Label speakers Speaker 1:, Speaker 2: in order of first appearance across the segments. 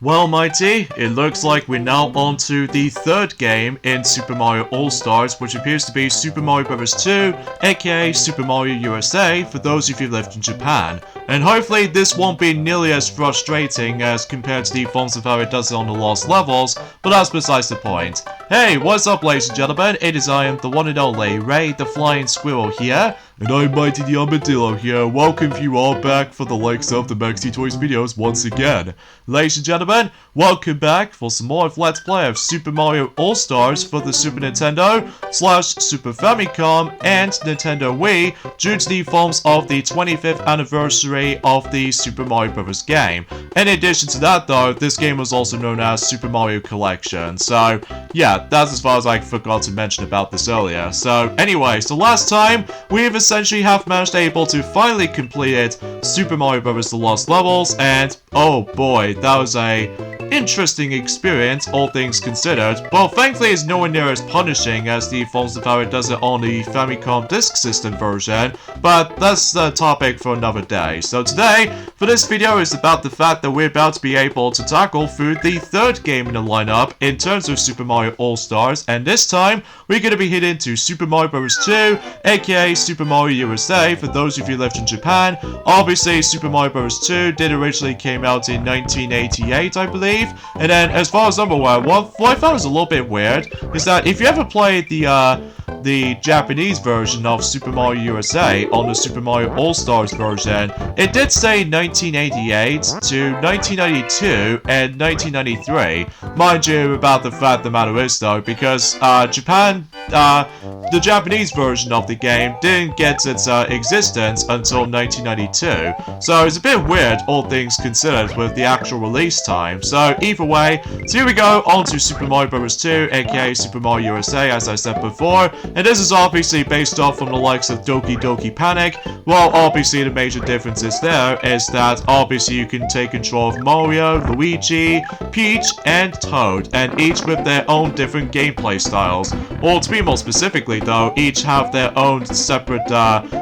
Speaker 1: Well, Mighty, it looks like we're now on to the third game in Super Mario All-Stars, which appears to be Super Mario Bros. 2, aka Super Mario USA, for those of you lived in Japan. And hopefully this won't be nearly as frustrating as compared to the forms of how it does it on the lost levels, but that's besides the point. Hey, what's up ladies and gentlemen, it is I am the one and only Ray the Flying Squirrel here, and I'm Mighty the Armadillo here. Welcome you all back for the likes of the Maxi Toys videos once again. Ladies and gentlemen, welcome back for some more of Let's Play of Super Mario All-Stars for the Super Nintendo / Super Famicom and Nintendo Wii due to the forms of the 25th anniversary of the Super Mario Bros. Game. In addition to that though, this game was also known as Super Mario Collection, so yeah, that's as far as I forgot to mention about this earlier. So anyway, so last time, we've essentially managed able to finally complete Super Mario Bros. The Lost Levels, and oh boy, that was a interesting experience, all things considered. Well, thankfully it's nowhere near as punishing as the forms of how it does it on the Famicom Disk System version, but that's the topic for another day. So today, for this video, is about the fact that we're about to be able to tackle through the third game in the lineup in terms of Super Mario All-Stars, and this time, we're going to be hitting to Super Mario Bros. 2, aka Super Mario USA, for those of you who lived in Japan. Obviously, Super Mario Bros. 2 did originally came out in 1988, I believe. And then, as far as I'm aware, what I thought was a little bit weird is that if you ever played the Japanese version of Super Mario USA on the Super Mario All-Stars version, it did say 1988 to 1992 and 1993. Mind you, about the fact the matter is though, because Japan, the Japanese version of the game didn't get its existence until 1992. So it's a bit weird, all things considered, with the actual release time. So either way, so here we go, on to Super Mario Bros. 2, aka Super Mario USA, as I said before. And this is obviously based off from the likes of Doki Doki Panic. Well, obviously the major differences there is that obviously you can take control of Mario, Luigi, Peach, and Toad, and each with their own different gameplay styles. Or to be more specifically though, each have their own separate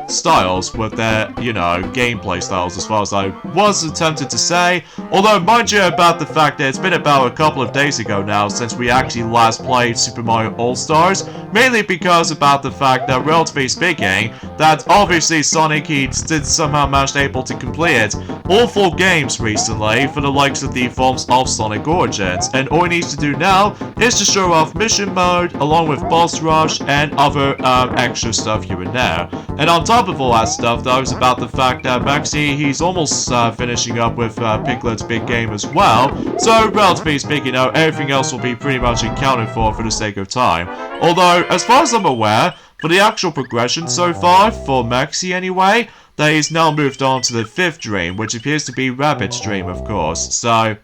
Speaker 1: styles with their, you know, gameplay styles, as far as I was attempted to say. Although, mind you about the fact that it's been about a couple of days ago now since we actually last played Super Mario All-Stars, mainly because about the fact that, relatively speaking, that obviously Sonic he did somehow manage able to complete all 4 games recently for the likes of the forms of Sonic Origins, and all he needs to do now is to show off mission mode along with boss rush and other extra stuff here and there. And on top of all that stuff though, is about the fact that Maxi he's almost finishing up with Piglet's big game as well, so relatively speaking though, everything else will be pretty much accounted for the sake of time. Although, as far as I'm aware, for the actual progression so far, for Maxi anyway, that he's now moved on to the 5th dream, which appears to be Rabbit's dream, of course. So,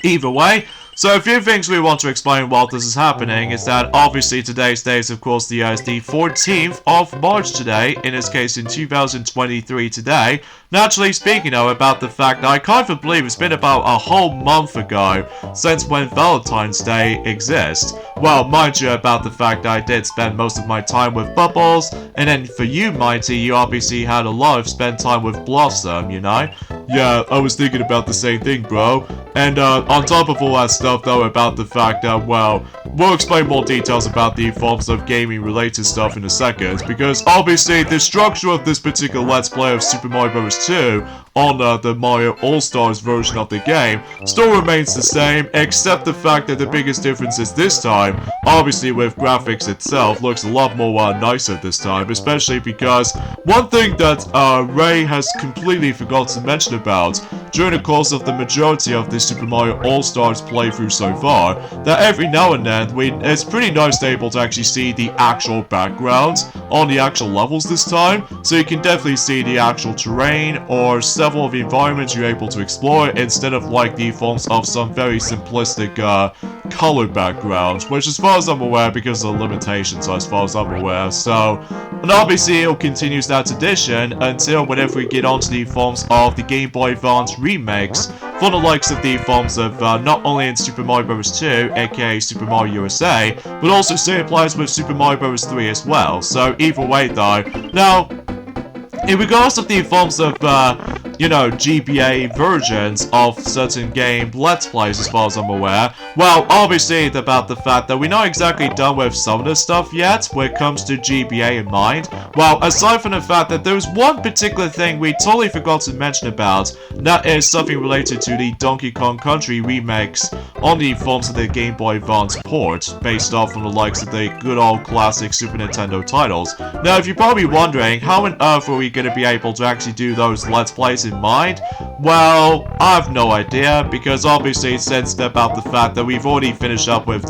Speaker 1: either way, so a few things we want to explain while this is happening is that obviously today's day is of course the 14th of March today, in this case in 2023 today. Naturally speaking though, about the fact that I can't even believe it's been about a whole month ago since when Valentine's Day exists. Well, mind you about the fact that I did spend most of my time with Bubbles, and then for you Mighty, you obviously had a lot of spent time with Blossom, you know? Yeah, I was thinking about the same thing, bro. And on top of all that stuff though, about the fact that, well, we'll explain more details about the forms of gaming related stuff in a second, because obviously the structure of this particular Let's Play of Super Mario Bros. 2 on the Mario All-Stars version of the game still remains the same, except the fact that the biggest difference is this time, obviously with graphics itself, looks a lot more nicer this time, especially because one thing that Ray has completely forgotten to mention about during the course of the majority of this Super Mario All-Stars playthrough so far, that every now and then it's pretty nice to be able to actually see the actual backgrounds on the actual levels this time, so you can definitely see the actual terrain or several of the environments you're able to explore instead of like the forms of some very simplistic color backgrounds, which as far as I'm aware, because of the limitations as far as I'm aware, so, and obviously it'll continue that tradition until whenever we get onto the forms of the Game Boy Advance remakes for the likes of the forms of not only in Super Mario Bros. 2, aka Super Mario USA, but also same applies with Super Mario Bros. 3 as well. So either way though, now, in regards to the forms of you know, GBA versions of certain game Let's Plays as far as I'm aware. Well, obviously about the fact that we're not exactly done with some of this stuff yet when it comes to GBA in mind. Well, aside from the fact that there's one particular thing we totally forgot to mention about, that is something related to the Donkey Kong Country remakes on the forms of the Game Boy Advance port, based off from the likes of the good old classic Super Nintendo titles. Now, if you're probably wondering, how on earth are we going to be able to actually do those Let's Plays in mind? Well, I have no idea, because obviously since about the fact that we've already finished up with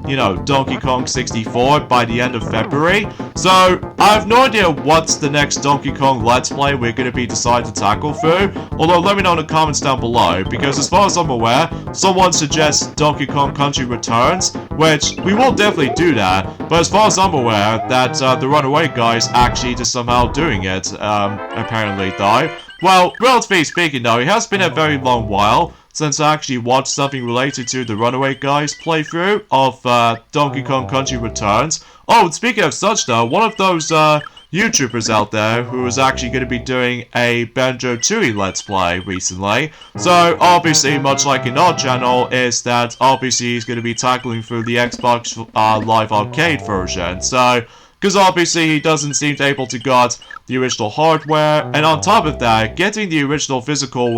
Speaker 1: you know, Donkey Kong 64 by the end of February, so I have no idea what's the next Donkey Kong Let's Play we're going to be deciding to tackle through, although let me know in the comments down below, because as far as I'm aware, someone suggests Donkey Kong Country Returns, which we will definitely do that, but as far as I'm aware, that the Runaway guys actually just somehow doing it, apparently though. Well, relatively speaking though, it has been a very long while since I actually watched something related to the Runaway guys playthrough of Donkey Kong Country Returns. Oh, speaking of such though, one of those YouTubers out there who was actually going to be doing a Banjo-Tooie Let's Play recently. So, obviously, much like in our channel, is that obviously he's going to be tackling through the Xbox Live Arcade version. So, because obviously he doesn't seem able to get the original hardware, and on top of that, getting the original physical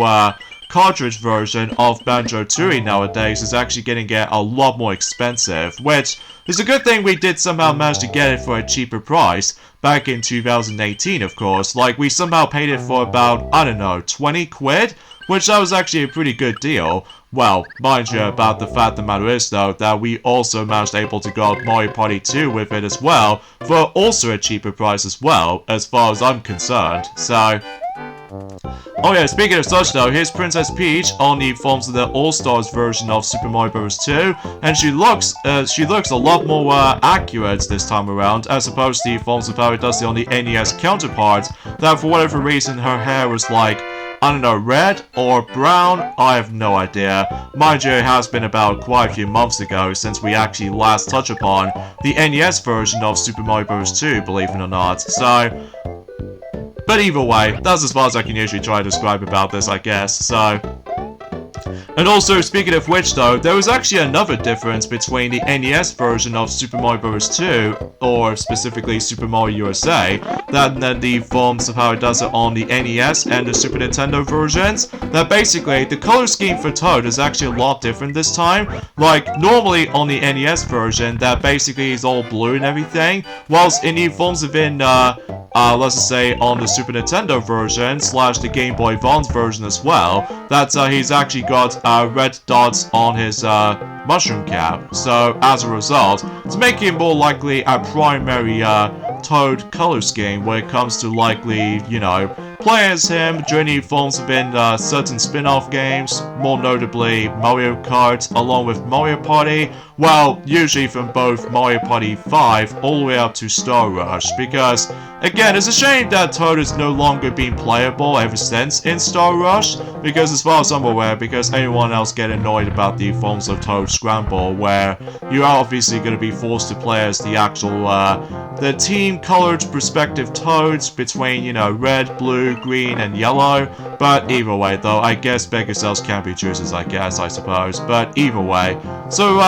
Speaker 1: cartridge version of Banjo-Tooie nowadays is actually getting a lot more expensive, which is a good thing we did somehow manage to get it for a cheaper price back in 2018, of course. Like, we somehow paid it for about, I don't know, 20 quid, which that was actually a pretty good deal. Well, mind you, about the fact of the matter is, though, that we also managed able to get Mario Party 2 with it as well, for also a cheaper price as well, as far as I'm concerned. So, oh yeah, speaking of such though, here's Princess Peach on the forms of the All-Stars version of Super Mario Bros. 2, and she looks a lot more accurate this time around, as opposed to the forms of how it does on the NES counterparts, that for whatever reason her hair was like, I don't know, red or brown? I have no idea. Mind you, it has been about quite a few months ago since we actually last touched upon the NES version of Super Mario Bros. 2, believe it or not, so... But either way, that's as far as I can usually try to describe about this, I guess, so... And also, speaking of which though, there was actually another difference between the NES version of Super Mario Bros. 2, or specifically Super Mario USA, than the forms of how it does it on the NES and the Super Nintendo versions, that basically, the color scheme for Toad is actually a lot different this time. Like, normally on the NES version, that basically is all blue and everything, whilst in the forms of let's just say on the Super Nintendo version, / the Game Boy Advance version as well, that he's actually got red dots on his mushroom cap. So, as a result, it's making him more likely a primary Toad color scheme when it comes to likely, you know, play as him during the forms within certain spin-off games, more notably Mario Kart along with Mario Party, well, usually from both Mario Party 5 all the way up to Star Rush, because, again, it's a shame that Toad is no longer being playable ever since in Star Rush, because as far as I'm aware, because anyone else get annoyed about the forms of Toad Scramble, where you are obviously going to be forced to play as the actual, the team-colored perspective Toads between, you know, red, blue, green, and yellow, but either way, though, I guess beggar cells can be choosers, I guess, I suppose, but either way, so,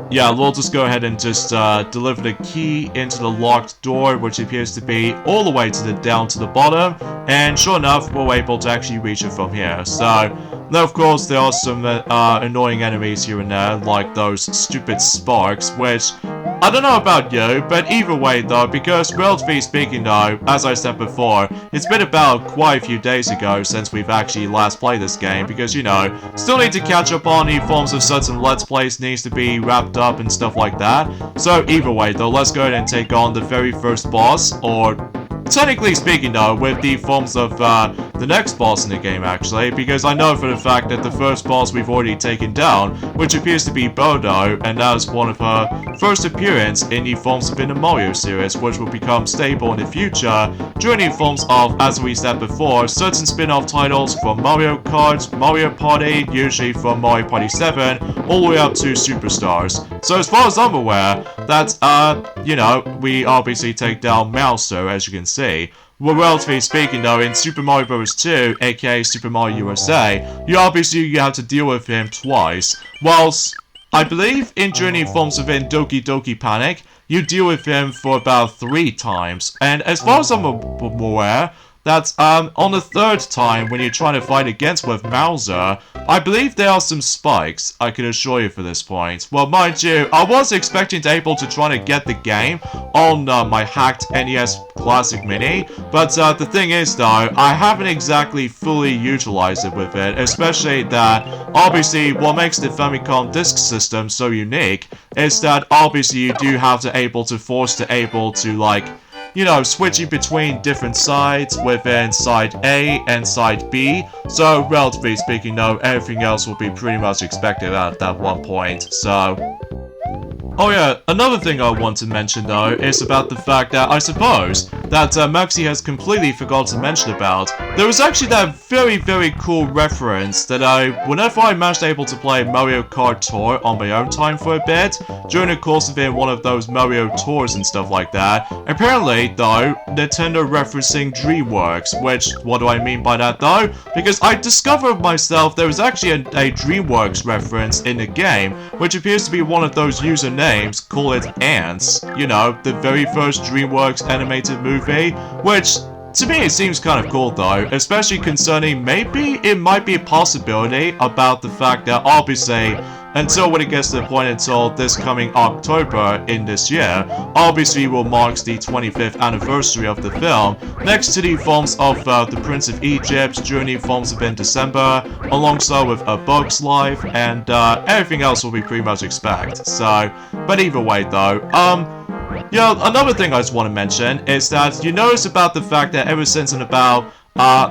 Speaker 1: yeah, we'll just go ahead and just deliver the key into the locked door, which appears to be all the way down to the bottom, and sure enough, we're able to actually reach it from here. So, now of course there are some annoying enemies here and there, like those stupid sparks, which I don't know about you, but either way though, because relatively speaking though, as I said before, it's been about quite a few days ago since we've actually last played this game, because, you know, still need to catch up on the forms of certain Let's Plays needs to be wrapped up and stuff like that. So either way though, let's go ahead and take on the very first boss, or technically speaking though, with the forms of the next boss in the game actually, because I know for the fact that the first boss we've already taken down, which appears to be Bodo, and that is one of her first appearance in the forms within the Mario series, which will become stable in the future during the forms of, as we said before, certain spin-off titles from Mario Kart, Mario Party, usually from Mario Party 7, all the way up to Superstars. So as far as I'm aware, that, you know, we obviously take down Mouser, as you can see. Well, relatively speaking though, in Super Mario Bros. 2, aka Super Mario USA, you have to deal with him twice, whilst I believe in Journey Forms Within Doki Doki Panic, you deal with him for about 3 times, and as far as I'm aware, that on the 3rd time when you're trying to fight against with Mouser, I believe there are some spikes, I can assure you for this point. Well, mind you, I was expecting to able to try to get the game on my hacked NES Classic Mini, but the thing is though, I haven't exactly fully utilized it with it, especially that obviously what makes the Famicom Disk System so unique is that obviously you do have to able to like, you know, switching between different sides within side A and side B. So, relatively speaking, though, everything else will be pretty much expected at that one point. So, oh yeah, another thing I want to mention though is about the fact that I suppose that Maxi has completely forgot to mention about. There was actually that very cool reference that whenever I managed able to play Mario Kart Tour on my own time for a bit, during the course of one of those Mario Tours and stuff like that, apparently though, Nintendo referencing DreamWorks, which, what do I mean by that though? Because I discovered myself there was actually a DreamWorks reference in the game, which appears to be one of those usernames, call it Ants, you know, the very first DreamWorks animated movie, which to me it seems kind of cool though, especially concerning maybe it might be a possibility about the fact that obviously until when it gets to the point until this coming October in this year, obviously will marks the 25th anniversary of the film, next to the films of The Prince of Egypt, Journey films within December, alongside with A Bug's Life, and everything else will be pretty much expect. So, but either way though, yeah, another thing I just want to mention is that you notice about the fact that ever since in about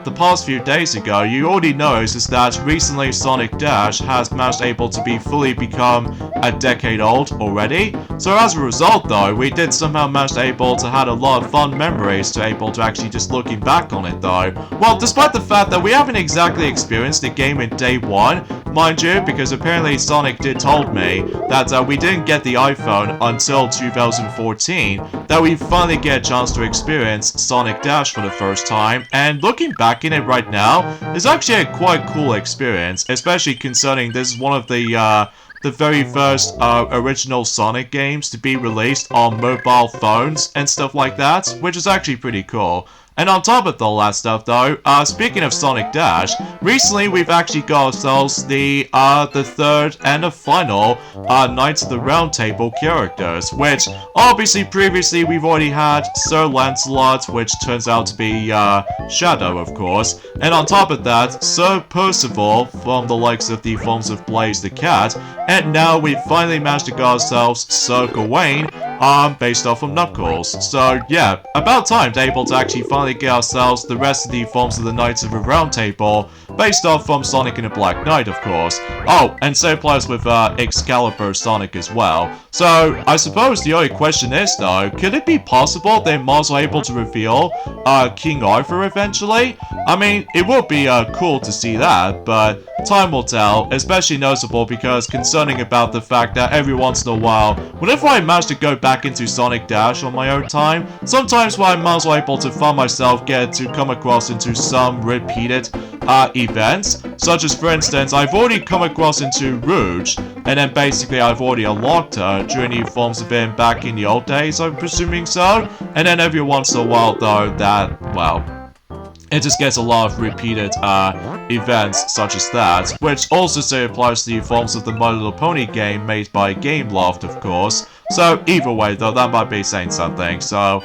Speaker 1: the past few days ago, you already noticed is that recently Sonic Dash has managed able to be fully become a decade old already. So as a result though, we did somehow manage able to had a lot of fun memories to able to actually just looking back on it though. Well, despite the fact that we haven't exactly experienced the game in day 1, mind you, because apparently Sonic did told me that we didn't get the iPhone until 2014, that we finally get a chance to experience Sonic Dash for the first time, and looking back in it right now, it's actually a quite cool experience, especially concerning this is one of the very first original Sonic games to be released on mobile phones and stuff like that, which is actually pretty cool. And on top of all that stuff though, speaking of Sonic Dash, recently we've actually got ourselves the third and the final Knights of the Round Table characters, which obviously previously we've already had Sir Lancelot, which turns out to be Shadow of course, and on top of that, Sir Percival from the likes of the films of Blaze the Cat, and now we've finally managed to get ourselves Sir Gawain, based off of Knuckles. So yeah, about time to able to actually finally get ourselves the rest of the forms of the Knights of the Round Table, based off from Sonic and the Black Knight, of course. Oh, and same applies with Excalibur Sonic as well. So I suppose the only question is though, could it be possible they might be able to reveal King Arthur eventually? I mean, it would be cool to see that, but time will tell, especially noticeable because concerning about the fact that every once in a while, whenever I manage to go back into Sonic Dash on my own time, sometimes when I'm might as well able to find myself get to come across into some repeated events, such as for instance, I've already come across into Rouge, and then basically I've already unlocked her during the forms of him back in the old days, I'm presuming so, and then every once in a while though, that, well, it just gets a lot of repeated events such as that, which also say applies to the forms of the My Little Pony game made by Gameloft, of course. So either way though, that might be saying something, so...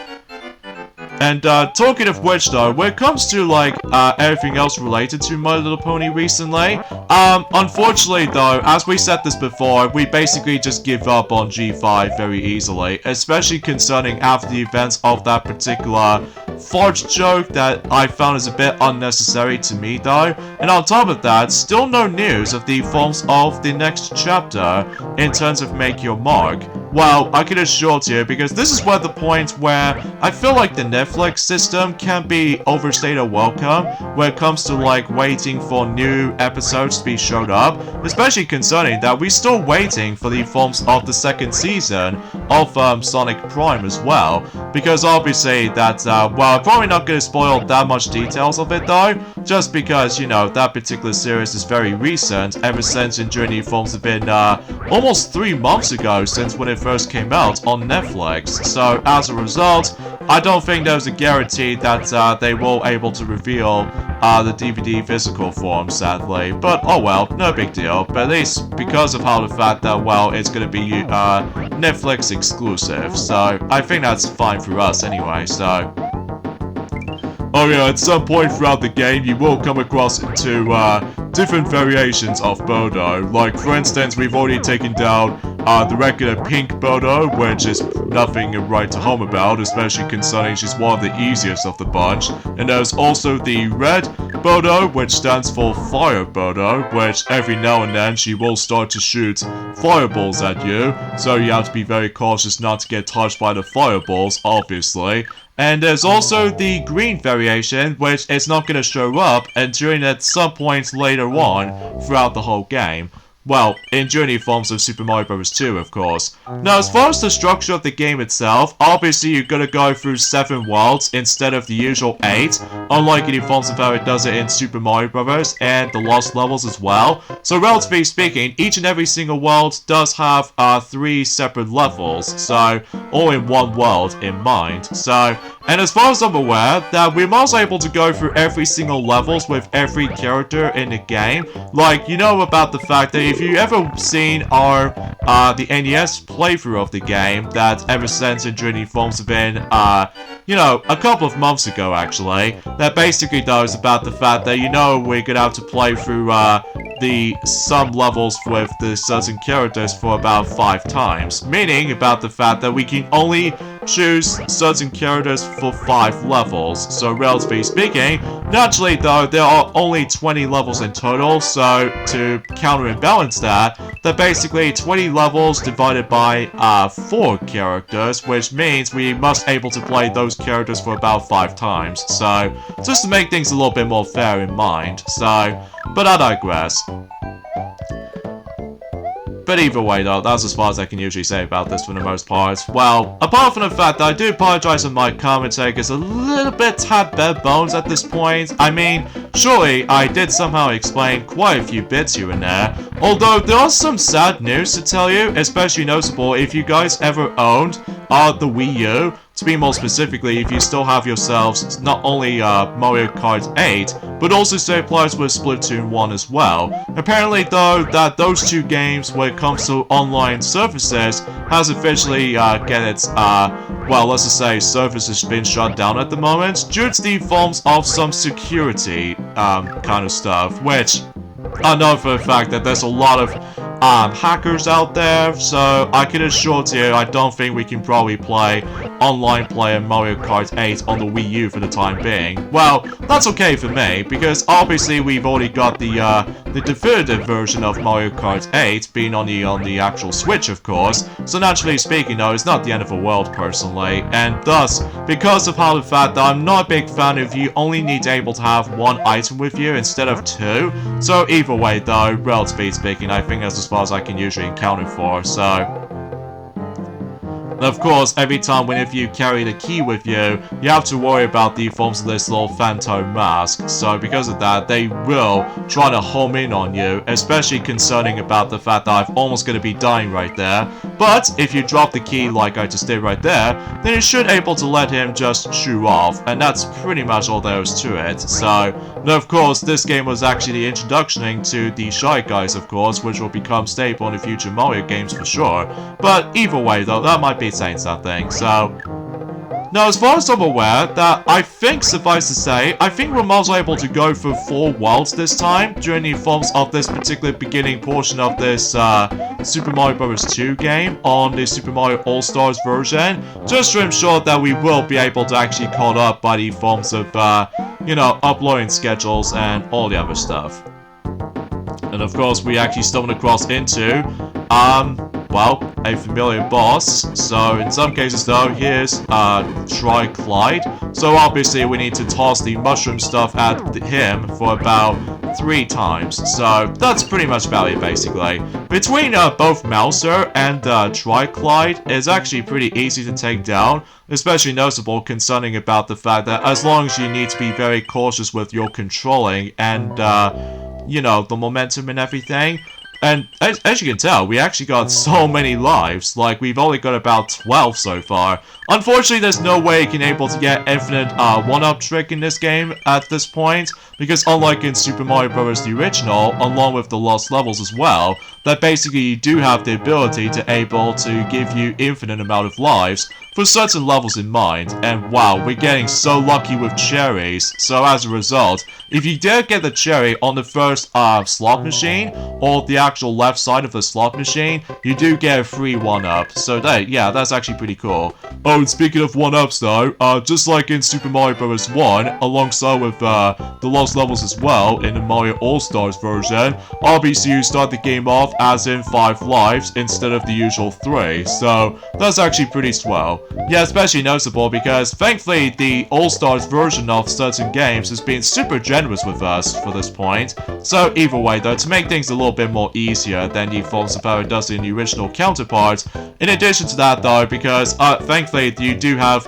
Speaker 1: And talking of which though, when it comes to like everything else related to My Little Pony recently, unfortunately though, as we said this before, we basically just give up on G5 very easily, especially concerning after the events of that particular fart joke that I found is a bit unnecessary to me though. And on top of that, still no news of the forms of the next chapter in terms of Make Your Mark. well, I can assure you, because this is where the point where I feel like the Netflix system can be overstayed a welcome when it comes to like waiting for new episodes to be showed up, especially concerning that we're still waiting for the films of the second season of Sonic Prime as well, because obviously that, well, I'm probably not going to spoil that much details of it though, just because, you know, that particular series is very recent, ever since Journey films have been almost 3 months ago since when it first came out on Netflix. So as a result, I don't think there's a guarantee that they will able to reveal the DVD physical form, sadly. But oh well, no big deal. But at least because of how the fact that, well, it's going to be Netflix exclusive. So I think that's fine for us anyway, so... Oh yeah, at some point throughout the game, you will come across into different variations of Birdo. Like, for instance, we've already taken down the regular pink Birdo, which is nothing to write home about, especially concerning she's one of the easiest of the bunch. And there's also the red Birdo, which stands for Fire Birdo, which every now and then she will start to shoot fireballs at you, so you have to be very cautious not to get touched by the fireballs, obviously. And there's also the green variation, which is not going to show up until at some point later on throughout the whole game. Well, in Journey forms of Super Mario Bros. 2, of course. Now, as far as the structure of the game itself, obviously you're gonna go through 7 worlds instead of the usual 8, unlike in forms of how it does it in Super Mario Bros. And the Lost Levels as well. So, relatively speaking, each and every single world does have 3 separate levels, so all in one world in mind. So, and as far as I'm aware, that we're also able to go through every single levels with every character in the game. Like, you know about the fact that if you ever seen our the NES playthrough of the game that ever since Journey forms have been you know, a couple of months ago actually, that basically does about the fact that, you know, we're gonna have to play through the some levels with the certain characters for about 5 times, meaning about the fact that we can only choose certain characters for 5 levels. So relatively speaking, naturally though, there are only 20 levels in total, so to counter and balance that basically 20 levels divided by 4 characters, which means we must able to play those characters for about 5 times. So just to make things a little bit more fair in mind. So, but I digress. But either way though, that's as far as I can usually say about this for the most part. Well, apart from the fact that I do apologize if my commentary is a little bit tad bare bones at this point. I mean, surely I did somehow explain quite a few bits here and there. Although there are some sad news to tell you, especially noticeable if you guys ever owned the Wii U. To be more specifically, if you still have yourselves not only Mario Kart 8, but also save players with Splatoon 1 as well. Apparently though, that those 2 games when it comes to online services has officially get its, well, let's just say service has been shut down at the moment due to the forms of some security kind of stuff, which I know for a fact that there's a lot of hackers out there, so I can assure you I don't think we can probably play online play Mario Kart 8 on the Wii U for the time being. Well, that's okay for me, because obviously we've already got the definitive version of Mario Kart 8 being on the actual Switch, of course, so naturally speaking though, it's not the end of the world personally, and thus, because of how the fact that I'm not a big fan of you only need to able to have 1 item with you instead of 2, so either way though, relatively speaking, I think that's as far as I can usually encounter for, so... And of course, every time whenever you carry the key with you, you have to worry about the forms of this little phantom mask. So because of that, they will try to home in on you, especially concerning about the fact that I'm almost going to be dying right there. But if you drop the key like I just did right there, then you should able to let him just shoo off, and that's pretty much all there is to it. So, now of course, this game was actually the introduction to the Shy Guys, of course, which will become staple in the future Mario games for sure. But either way though, that might be saying something, so... Now, as far as I'm aware, that I think, suffice to say, I think we're also able to go for 4 worlds this time, during the forms of this particular beginning portion of this Super Mario Bros. 2 game on the Super Mario All-Stars version, just to ensure that we will be able to actually caught up by the forms of, you know, uploading schedules and all the other stuff. And of course, we actually stumbled across into, well, a familiar boss. So in some cases though, here's Tri-Clyde. So obviously we need to toss the mushroom stuff at him for about 3 times. So that's pretty much value basically. Between both Mouser and Tri-Clyde, it's actually pretty easy to take down. Especially noticeable concerning about the fact that as long as you need to be very cautious with your controlling and, you know, the momentum and everything. And as you can tell, we actually got so many lives. Like, we've only got about 12 so far. Unfortunately, there's no way you can able to get infinite one-up trick in this game at this point. Because unlike in Super Mario Bros. The original, along with the lost levels as well, that basically you do have the ability to able to give you infinite amount of lives for certain levels in mind. And wow, we're getting so lucky with cherries. So as a result, if you dare get the cherry on the first slot machine, or the actual left side of the slot machine, you do get a free 1-up. So yeah, that's actually pretty cool. Oh, and speaking of 1-ups though, just like in Super Mario Bros. 1, alongside with the lost levels as well, in the Mario All-Stars version, obviously you start the game off as in 5 lives instead of the usual 3. So that's actually pretty swell. Yeah, especially noticeable because thankfully the All-Stars version of certain games has been super generous with us for this point. So either way though, to make things a little bit more easier than the Forms of Power does in the original counterparts. In addition to that though, because thankfully you do have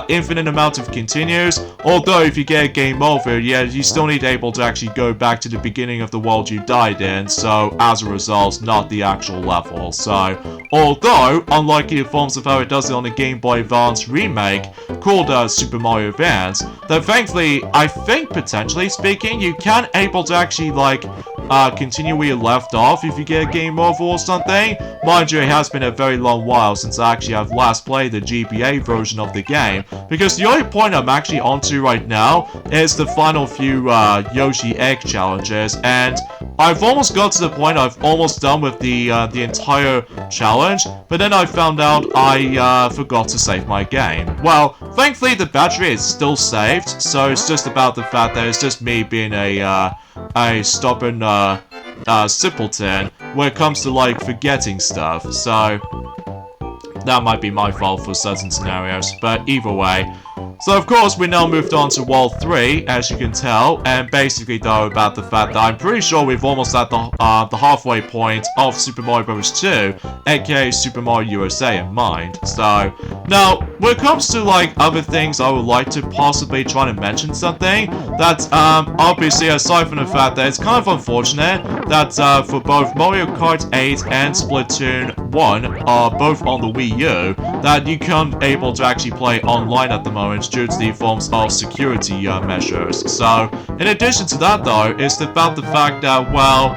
Speaker 1: infinite amount of continues, although if you get game over, yeah, you still need able to actually go back to the beginning of the world you died in, so as a result, not the actual level. So, although, unlike the Forms of Power does it on the Game Boy Advance remake, called Super Mario Advance, that thankfully, I think, potentially speaking, you can able to actually, like, continue where you left off if you get a game over or something. Mind you, it has been a very long while since I actually have last played the GBA version of the game, because the only point I'm actually onto right now is the final few Yoshi Egg challenges, and I've almost got to the point I've almost done with the entire challenge, but then I found out I forgot to save my game. Well, thankfully the battery is still saved, so it's just about the fact that it's just me being a stubborn simpleton when it comes to like forgetting stuff, so that might be my fault for certain scenarios, but either way. So of course we now moved on to World 3, as you can tell, and basically though about the fact that I'm pretty sure we've almost at the halfway point of Super Mario Bros. 2, aka Super Mario USA in mind. So, now, when it comes to like other things I would like to possibly try to mention something, that obviously aside from the fact that it's kind of unfortunate that for both Mario Kart 8 and Splatoon 1 are both on the Wii U, that you can't able to actually play online at the moment due to the forms of security measures. So, in addition to that though, it's about the fact that, well,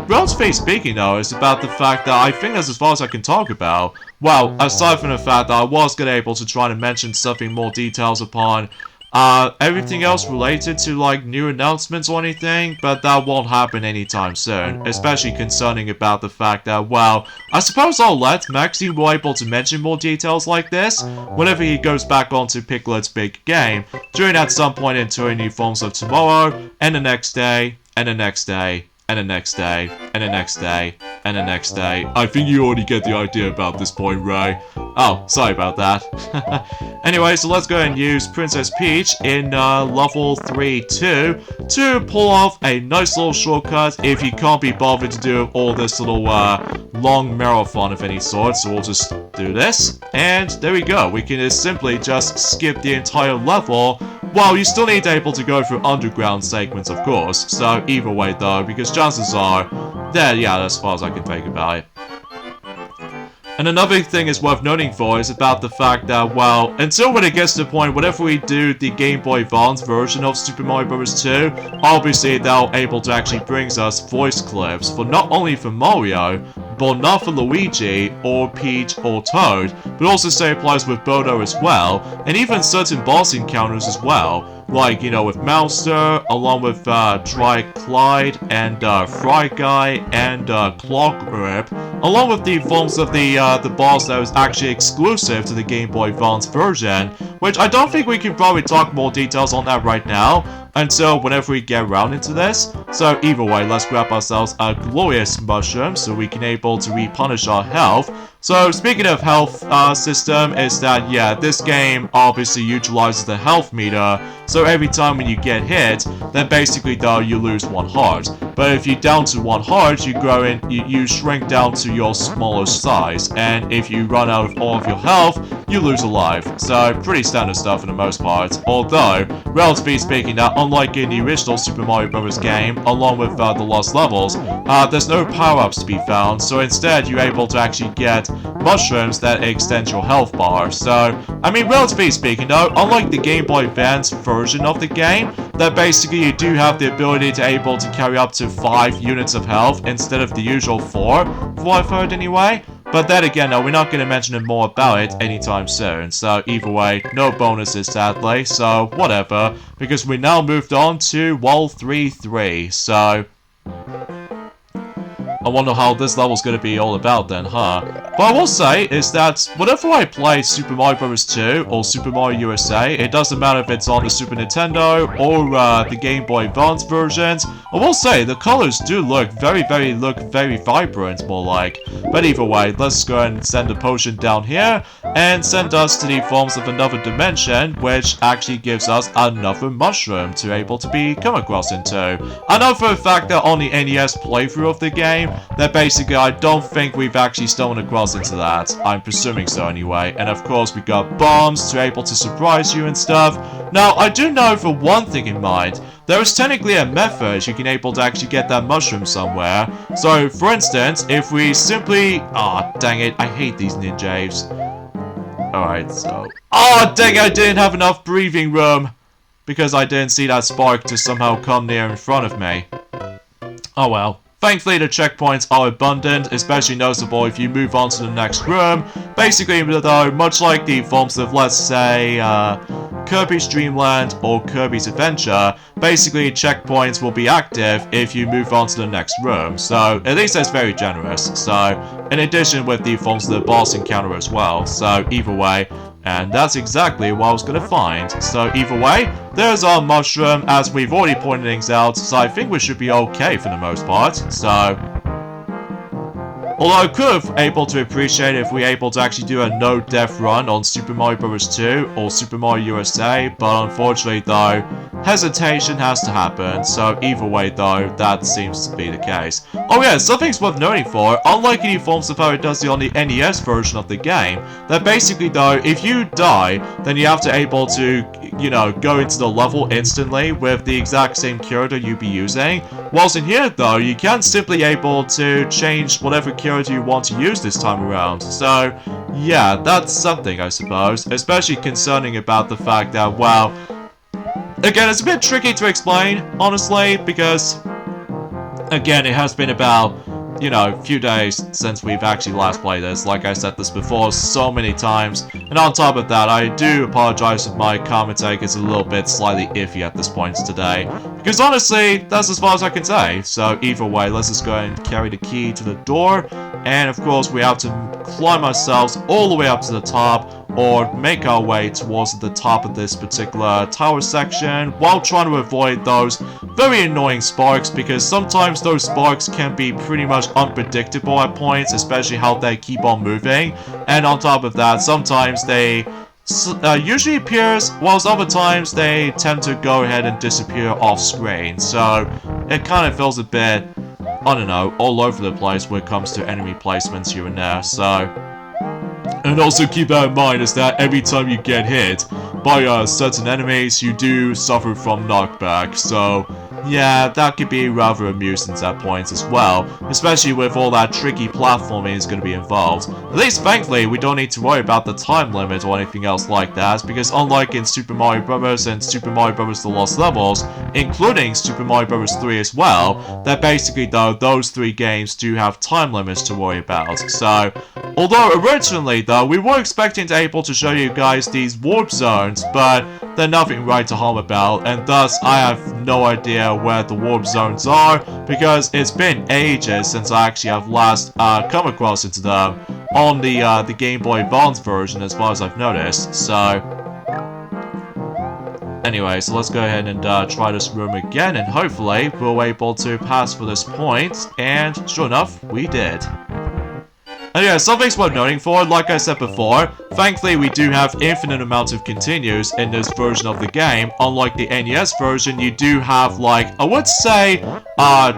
Speaker 1: relatively speaking though, it's about the fact that I think that's as far as I can talk about. Well, aside from the fact that I was gonna able to try to mention something more details upon everything else related to like new announcements or anything, but that won't happen anytime soon, especially concerning about the fact that, well, I suppose I'll let Maxi be able to mention more details like this whenever he goes back onto Piglet's big game, during at some point into New Forms of Tomorrow, and the next day, and the next day, and the next day, and the next day, and the next day. I think you already get the idea about this point, Ray. Oh, sorry about that. Anyway, so let's go ahead and use Princess Peach in level 3-2 to pull off a nice little shortcut if you can't be bothered to do all this little long marathon of any sort. So we'll just do this, and there we go. We can just simply just skip the entire level. Well, you still need to be able to go through underground segments, of course. So either way though, because chances are, yeah, as far as I can think about it. And another thing is worth noting for is about the fact that, well, until when it gets to the point, whenever we do the Game Boy Advance version of Super Mario Bros. 2, obviously they're able to actually bring us voice clips for not only for Mario, but not for Luigi, or Peach, or Toad, but also say applies with Bodo as well, and even certain boss encounters as well. Like, you know, with Mouser, along with Tri-Clyde, and Fry Guy, and Clock Rip, along with the forms of the boss that was actually exclusive to the Game Boy Advance version, which I don't think we can probably talk more details on that right now, until whenever we get around into this. So either way, let's grab ourselves a glorious mushroom so we can able to replenish our health. So speaking of health system, is that yeah, this game obviously utilizes the health meter. So every time when you get hit, then basically though you lose 1 heart. But if you're down to 1 heart, you shrink down to your smallest size. And if you run out of all of your health, you lose a life. So pretty standard stuff for the most part. Although, relatively speaking, that unlike in the original Super Mario Bros. Game, along with the lost levels, there's no power-ups to be found. So instead, you're able to actually get mushrooms that extend your health bar. So, I mean, relatively speaking though, unlike the Game Boy Advance version of the game, that basically you do have the ability to able to carry up to 5 units of health instead of the usual 4, from what I've heard anyway. But then again, no, we're not going to mention more about it anytime soon. So either way, no bonuses sadly, so whatever. Because we now moved on to Wall 3-3, so I wonder how this level's going to be all about then, huh? But I will say is that whenever I play Super Mario Bros. 2 or Super Mario USA, it doesn't matter if it's on the Super Nintendo or the Game Boy Advance versions, I will say the colors do look very vibrant, more like. But either way, let's go and send a potion down here and send us to the forms of another dimension, which actually gives us another mushroom to able to be come across into. I know for a fact that on the NES playthrough of the game, that basically I don't think we've actually stolen across into that. I'm presuming so anyway. And of course we got bombs to able to surprise you and stuff. Now I do know for one thing in mind, there is technically a method you can able to actually get that mushroom somewhere. So for instance, if we simply... Ah, dang it, I hate these ninjas. Alright, so... Oh, dang it, I didn't have enough breathing room. Because I didn't see that spark to somehow come near in front of me. Oh well. Thankfully, the checkpoints are abundant, especially noticeable if you move on to the next room. Basically, though, much like the forms of, let's say, Kirby's Dream Land or Kirby's Adventure, basically checkpoints will be active if you move on to the next room. So, at least that's very generous. So, in addition with the forms of the boss encounter as well. So, either way, and that's exactly what I was going to find. So either way, there's our mushroom, as we've already pointed things out, so I think we should be okay for the most part. So, although I could have able to appreciate if we able to actually do a no-death run on Super Mario Bros. 2 or Super Mario USA, but unfortunately though, hesitation has to happen, so either way though, that seems to be the case. Oh yeah, something's worth noting for, unlike any forms of how it does it on the NES version of the game, that basically though, if you die, then you have to able to, you know, go into the level instantly with the exact same character you'd be using. Whilst in here though, you can simply able to change whatever character you want to use this time around. So yeah, that's something I suppose, especially concerning about the fact that, well, again, it's a bit tricky to explain, honestly, because, again, it has been about, you know, a few days since we've actually last played this. Like I said this before so many times. And on top of that, I do apologize if my commentary is a little bit slightly iffy at this point today. Because honestly, that's as far as I can say. So either way, let's just go and carry the key to the door. And of course, we have to climb ourselves all the way up to the top, or make our way towards the top of this particular tower section, while trying to avoid those very annoying sparks, because sometimes those sparks can be pretty much unpredictable at points, especially how they keep on moving. And on top of that, sometimes they usually appears, whilst other times they tend to go ahead and disappear off screen. So it kind of feels a bit, I don't know, all over the place when it comes to enemy placements here and there. So, and also keep that in mind is that every time you get hit by certain enemies, you do suffer from knockback. So yeah, that could be rather amusing at points as well, especially with all that tricky platforming is going to be involved. At least thankfully, we don't need to worry about the time limit or anything else like that, because unlike in Super Mario Bros. And Super Mario Bros. The Lost Levels, including Super Mario Bros. 3 as well, that basically though, those 3 games do have time limits to worry about. So, although originally though, we were expecting to able to show you guys these warp zones, but they're nothing right to harm about, and thus I have no idea where the warp zones are, because it's been ages since I actually have last come across into them on the Game Boy Advance version, as far as I've noticed. So Anyway, so let's go ahead and try this room again, and hopefully we'll be able to pass for this point, and sure enough, we did. And yeah, something's worth noting for, like I said before, thankfully we do have infinite amounts of continues in this version of the game. Unlike the NES version, you do have, like, I would say,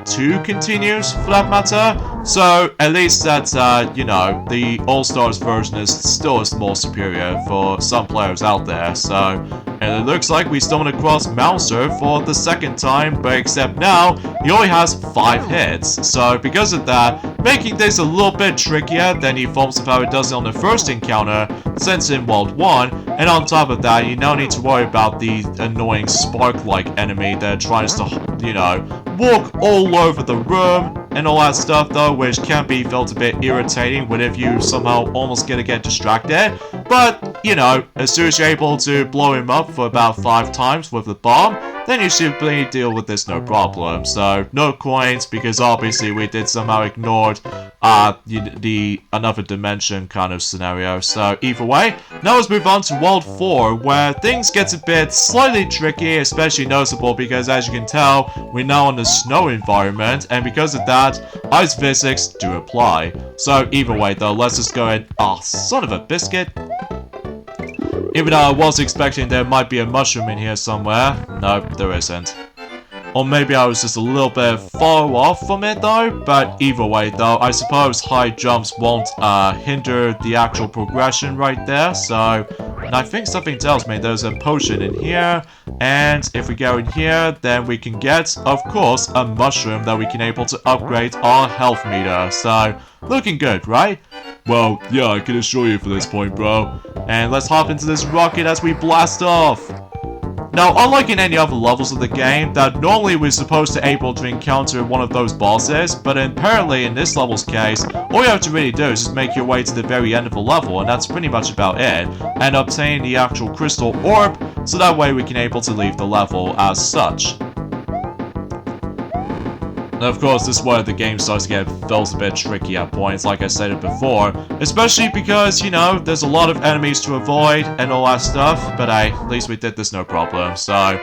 Speaker 1: 2 continues for that matter. So, at least that, you know, the All-Stars version is still more superior for some players out there, so... And it looks like we stumbled across Mouser for the second time, but except now, he only has 5 hits. So, because of that, making this a little bit trickier than he forms of how it does on the first encounter, since in World 1, and on top of that, you now need to worry about the annoying spark-like enemy that tries to, you know, walk all over the room, and all that stuff though, which can be felt a bit irritating whenever you somehow almost get distracted. But, you know, as soon as you're able to blow him up for about 5 times with the bomb, then you should deal with this no problem. So, no coins, because obviously we did somehow ignored the another dimension kind of scenario. So, either way, now let's move on to World 4, where things get a bit slightly tricky, especially noticeable because, as you can tell, we're now in the snow environment, and because of that, ice physics do apply. So, either way though, let's just go ahead... Oh, son of a biscuit. Even though I was expecting there might be a mushroom in here somewhere. No, there isn't. Or maybe I was just a little bit far off from it though, but either way though, I suppose high jumps won't hinder the actual progression right there, so... And I think something tells me there's a potion in here, and if we go in here, then we can get, of course, a mushroom that we can able to upgrade our health meter, so... Looking good, right? Well, yeah, I can assure you for this point, bro. And let's hop into this rocket as we blast off! Now, unlike in any other levels of the game, that normally we're supposed to able to encounter one of those bosses, but apparently in this level's case, all you have to really do is just make your way to the very end of the level, and that's pretty much about it, and obtain the actual crystal orb, so that way we can able to leave the level as such. And of course, this is where the game starts to feels a bit tricky at points, like I stated before. Especially because, you know, there's a lot of enemies to avoid and all that stuff. But hey, at least we did this no problem, so...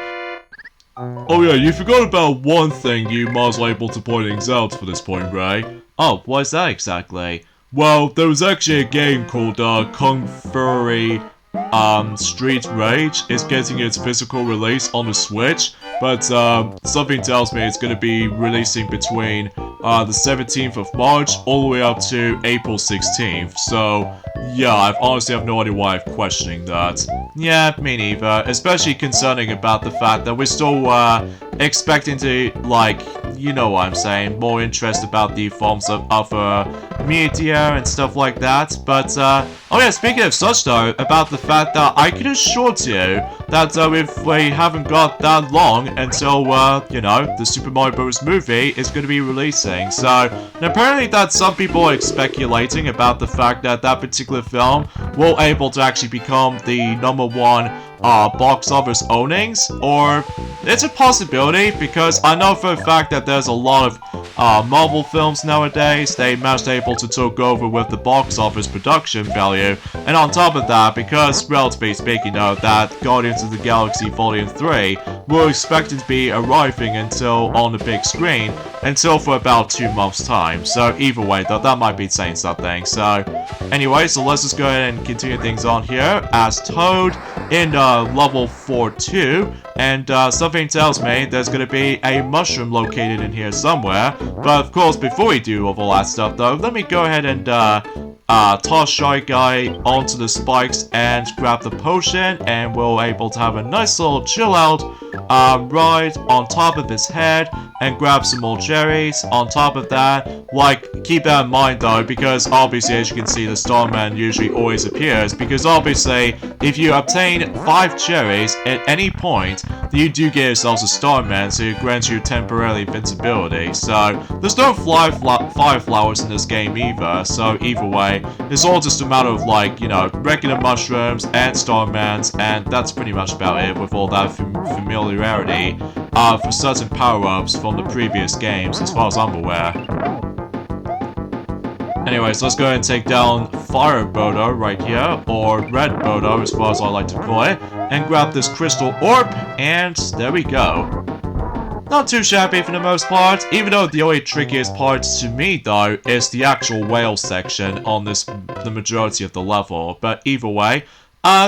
Speaker 1: Oh yeah, you forgot about one thing you might as well able to point things out for this point, right? Oh, what is that exactly? Well, there was actually a game called Kung Fury Street Rage. It's getting its physical release on the Switch, but something tells me it's going to be releasing between the 17th of March all the way up to April 16th. So yeah, I honestly have no idea why I'm questioning that. Yeah, me neither, especially concerning about the fact that we're still expecting to, like, you know what I'm saying, more interest about the forms of other media and stuff like that. But oh yeah, speaking of such though, about the fact that I can assure you that if we haven't got that long until you know, the Super Mario Bros. Movie is going to be releasing. So and apparently that some people are speculating about the fact that that particular film will able to actually become the #1 box office ownings, or it's a possibility because I know for a fact that there's a lot of Marvel films nowadays. They managed able to take over with the box office production value, and on top of that, because relatively speaking though, that Guardians of the Galaxy Volume 3 were expected to be arriving until on the big screen until for about 2 months time. So either way though, that might be saying something. So anyway, so let's just go ahead and continue things on here as Toad in level 4-2, and something tells me there's going to be a mushroom located in here somewhere. But of course, before we do all that stuff though, let me go ahead and toss Shy Guy onto the spikes and grab the potion, and we'll able to have a nice little chill out ride on top of his head and grab some more cherries on top of that. Like, keep that in mind though, because obviously as you can see, the Starman usually always appears, because obviously if you obtain 5 cherries at any point, you do get yourselves a Starman, so it grants you temporary invincibility. So there's no fire flowers in this game either, so either way, it's all just a matter of, like, you know, regular mushrooms and Starmans, and that's pretty much about it with all that familiarity for certain power-ups from the previous games, as far as I'm aware. Anyways, let's go ahead and take down Fire Bodo right here, or Red Bodo as far as I like to call it, and grab this Crystal Orb, and there we go. Not too shabby for the most part, even though the only trickiest part to me though is the actual whale section on the majority of the level, but either way.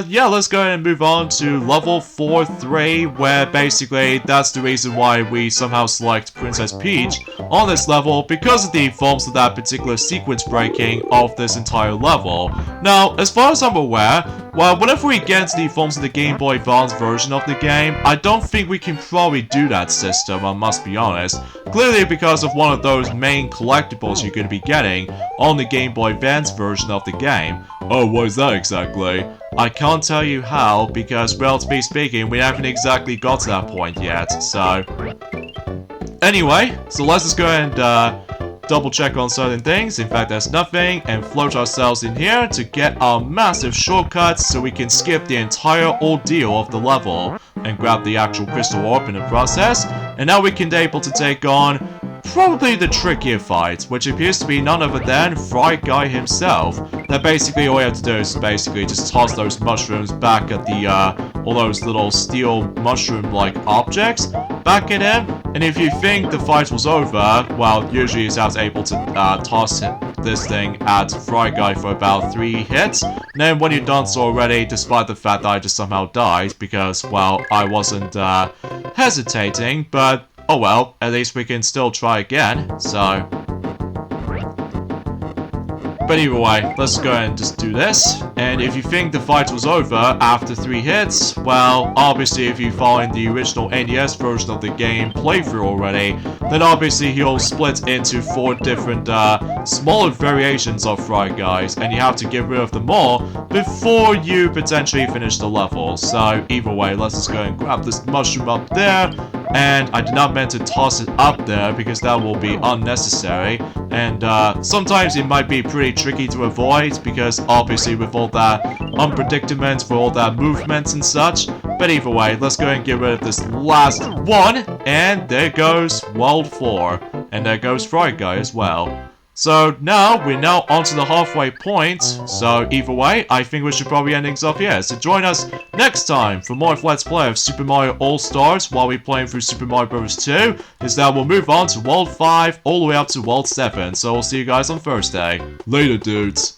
Speaker 1: Yeah, let's go ahead and move on to level 4-3, where basically that's the reason why we somehow select Princess Peach on this level, because of the forms of that particular sequence breaking of this entire level. Now, as far as I'm aware, well, whenever we get into the forms of the Game Boy Advance version of the game, I don't think we can probably do that system, I must be honest. Clearly because of one of those main collectibles you're going to be getting on the Game Boy Advance version of the game. Oh, what is that exactly? I can't tell you how, because, relatively speaking, we haven't exactly got to that point yet, so... Anyway, so let's just go and double check on certain things. In fact, there's nothing, and float ourselves in here to get our massive shortcuts so we can skip the entire ordeal of the level and grab the actual crystal orb in the process. And now we can be able to take on probably the trickier fight, which appears to be none other than Fry Guy himself. That basically all you have to do is basically just toss those mushrooms back at the, all those little steel mushroom-like objects back at him. And if you think the fight was over, well, usually he's able to toss this thing at Fry Guy for about 3 hits. And then when you're done so already, despite the fact that I just somehow died, because, well, I wasn't hesitating, but oh well, at least we can still try again, so... But either way, let's go ahead and just do this. And if you think the fight was over after 3 hits, well, obviously if you follow the original NES version of the game playthrough already, then obviously he'll split into 4 different smaller variations of Fry Guys, and you have to get rid of them all before you potentially finish the level. So either way, let's just go and grab this mushroom up there. And I did not meant to toss it up there because that will be unnecessary. And sometimes it might be pretty tricky to avoid because obviously with all that unpredictament, for all that movements and such. But either way, let's go and get rid of this last one. And there goes World 4. And there goes Fry Guy as well. So now, we're now onto the halfway point, so either way, I think we should probably end things off here. So join us next time for more of Let's Play of Super Mario All-Stars while we're playing through Super Mario Bros. 2, is that we'll move on to World 5 all the way up to World 7, so we'll see you guys on Thursday. Later, dudes.